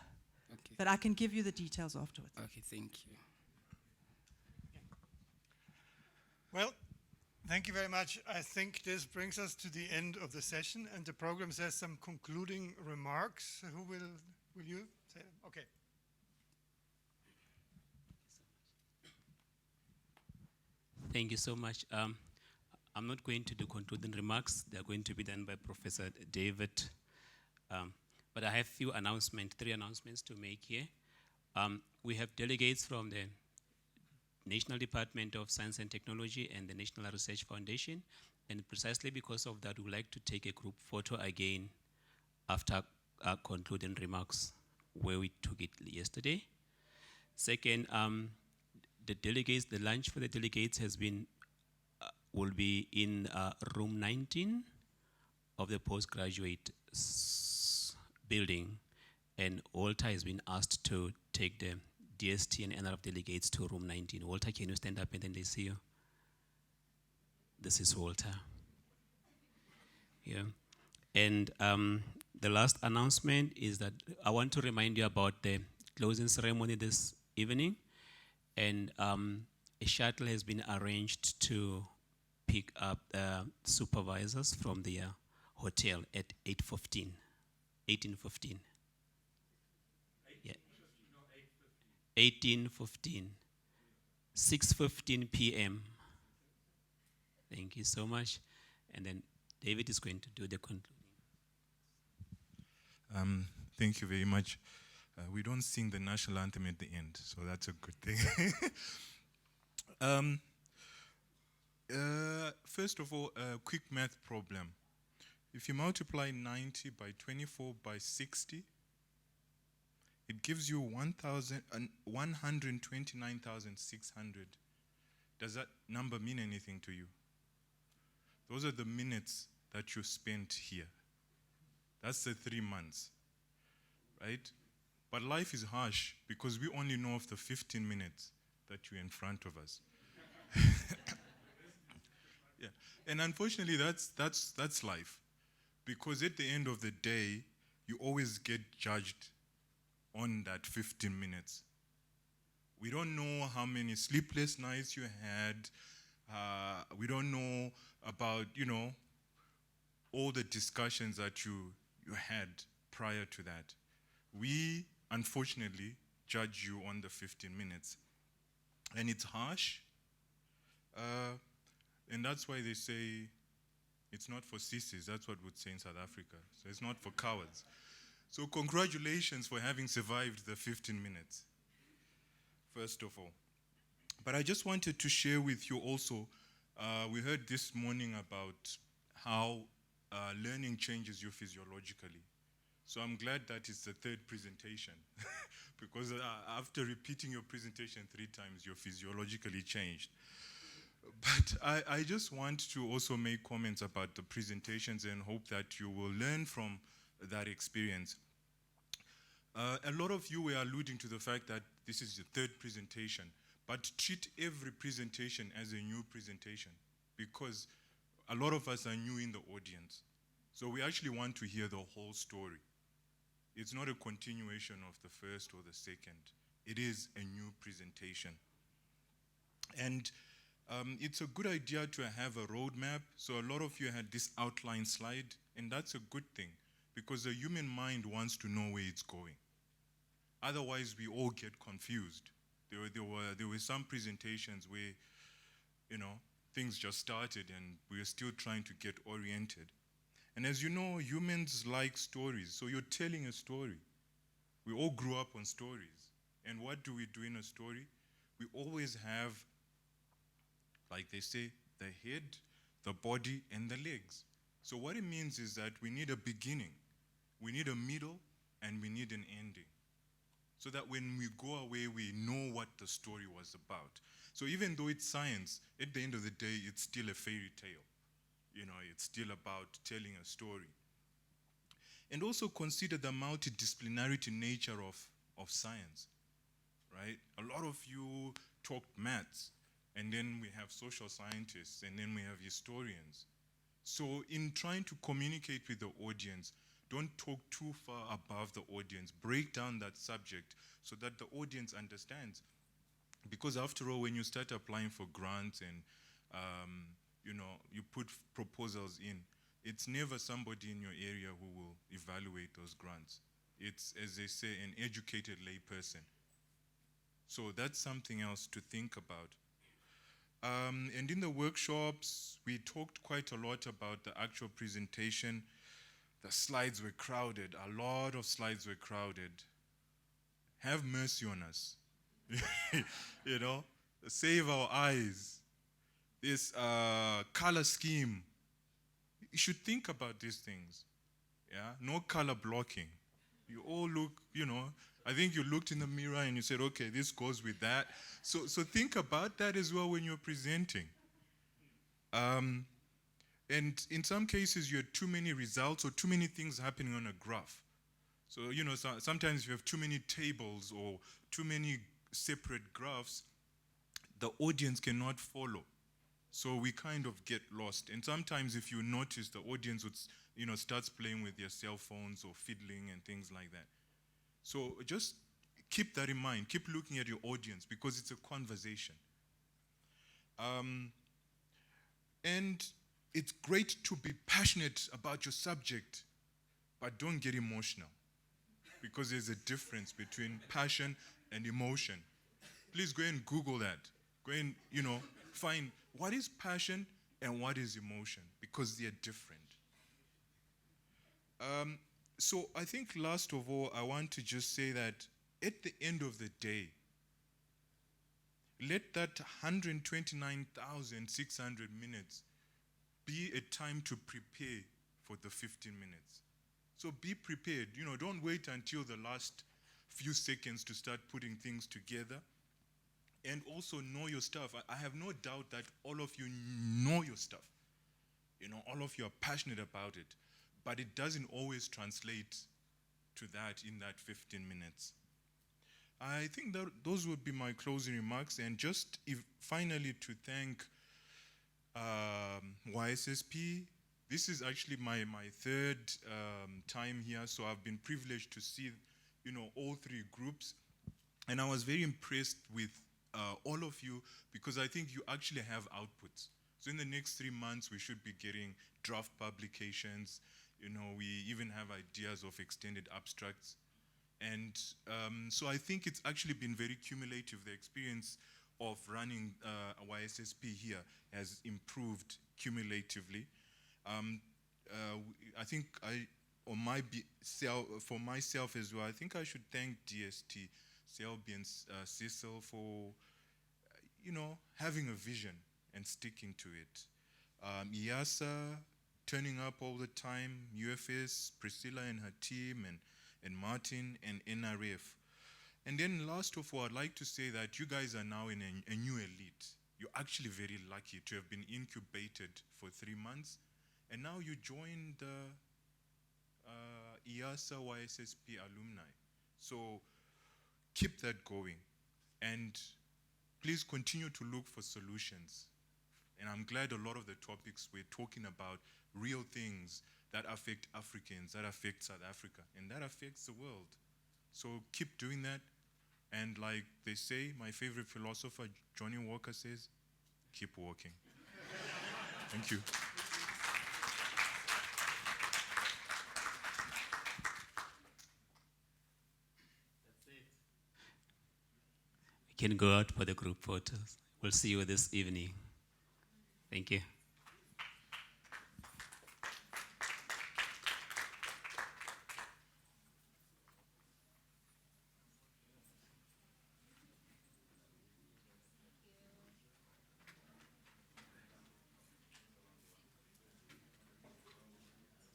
Okay. But I can give you the details afterwards. Okay, thank you. Well, thank you very much. I think this brings us to the end of the session, and the program says some concluding remarks. Who will you say them? Okay. Thank you so much. I'm not going to do concluding remarks. They're going to be done by Professor David. But I have three announcements to make here. We have delegates from the National Department of Science and Technology and the National Research Foundation. And precisely because of that, we would like to take a group photo again after our concluding remarks where we took it yesterday. Second, the delegates, the lunch for the delegates has been, will be in room 19 of the postgraduate building, and Walter has been asked to take the DST and NRF delegates to room 19. Walter, can you stand up and then they see you? This is Walter. Yeah. And the last announcement is that I want to remind you about the closing ceremony this evening. And a shuttle has been arranged to pick up supervisors from the hotel at 8:15. 18:15. Yeah. 18:15. 6:15 p.m. Thank you so much. And then David is going to do the concluding. Thank you very much. We don't sing the national anthem at the end, so that's a good thing. First of all, a quick math problem. If you multiply 90 by 24 by 60, it gives you 129,600. Does that number mean anything to you? Those are the minutes that you spent here. That's the 3 months, right? But life is harsh because we only know of the 15 minutes that you're in front of us. Yeah, and unfortunately, that's life, because at the end of the day, you always get judged on that 15 minutes. We don't know how many sleepless nights you had. We don't know about, all the discussions that you had prior to that. We, unfortunately, judge you on the 15 minutes. And it's harsh. And that's why they say it's not for sissies. That's what we'd say in South Africa. So it's not for cowards. So congratulations for having survived the 15 minutes, first of all. But I just wanted to share with you also, we heard this morning about how learning changes you physiologically. So I'm glad that it's the third presentation, because after repeating your presentation 3 times, you're physiologically changed. But I just want to also make comments about the presentations and hope that you will learn from that experience. A lot of you were alluding to the fact that this is the 3rd presentation, but treat every presentation as a new presentation, because a lot of us are new in the audience. So we actually want to hear the whole story. It's not a continuation of the first or the second. It is a new presentation. And it's a good idea to have a roadmap. So a lot of you had this outline slide, and that's a good thing, because the human mind wants to know where it's going. Otherwise, we all get confused. There were some presentations where, things just started and we were still trying to get oriented. And as you know, humans like stories. So you're telling a story. We all grew up on stories. And what do we do in a story? We always have, like they say, the head, the body, and the legs. So what it means is that we need a beginning, we need a middle, and we need an ending. So that when we go away, we know what the story was about. So even though it's science, at the end of the day, it's still a fairy tale. It's still about telling a story. And also consider the multidisciplinarity nature of science, right? A lot of you talked maths, and then we have social scientists, and then we have historians. So in trying to communicate with the audience, don't talk too far above the audience. Break down that subject so that the audience understands. Because after all, when you start applying for grants and you put proposals in, it's never somebody in your area who will evaluate those grants. It's, as they say, an educated lay person. So that's something else to think about. And in the workshops, we talked quite a lot about the actual presentation. The slides were crowded. A lot of slides were crowded. Have mercy on us. Save our eyes. This color scheme. You should think about these things. Yeah, no color blocking. You all look, I think you looked in the mirror and you said, okay, this goes with that. So think about that as well when you're presenting. And in some cases, you have too many results or too many things happening on a graph. So, sometimes you have too many tables or too many separate graphs, the audience cannot follow. So we kind of get lost. And sometimes if you notice, the audience would, starts playing with their cell phones or fiddling and things like that. So just keep that in mind. Keep looking at your audience because it's a conversation. And it's great to be passionate about your subject, but don't get emotional because there's a difference between passion and emotion. Please go and Google that. Go and, find what is passion and what is emotion because they're different. So I think last of all, I want to just say that at the end of the day, let that 129,600 minutes be a time to prepare for the 15 minutes. So be prepared. Don't wait until the last few seconds to start putting things together. And also know your stuff. I have no doubt that all of you know your stuff. All of you are passionate about it. But it doesn't always translate to that in that 15 minutes. I think that those would be my closing remarks. And just finally to thank YSSP. This is actually my third time here, so I've been privileged to see, all three groups. And I was very impressed with all of you because I think you actually have outputs. So in the next 3 months, we should be getting draft publications. We even have ideas of extended abstracts. And so I think it's actually been very cumulative. The experience of running YSSP here has improved cumulatively. I think for myself as well, I think I should thank DST, Selby and Cecil for, having a vision and sticking to it. IASA, turning up all the time, UFS, Priscilla and her team, and Martin and NRF. And then last of all, I'd like to say that you guys are now in a new elite. You're actually very lucky to have been incubated for 3 months, and now you join the SA-YSSP alumni. So keep that going, and please continue to look for solutions. And I'm glad a lot of the topics we're talking about real things that affect Africans, that affect South Africa, and that affects the world. So keep doing that. And like they say, my favorite philosopher, Johnny Walker, says, keep walking. Thank you. We can go out for the group photos. We'll see you this evening. Thank you.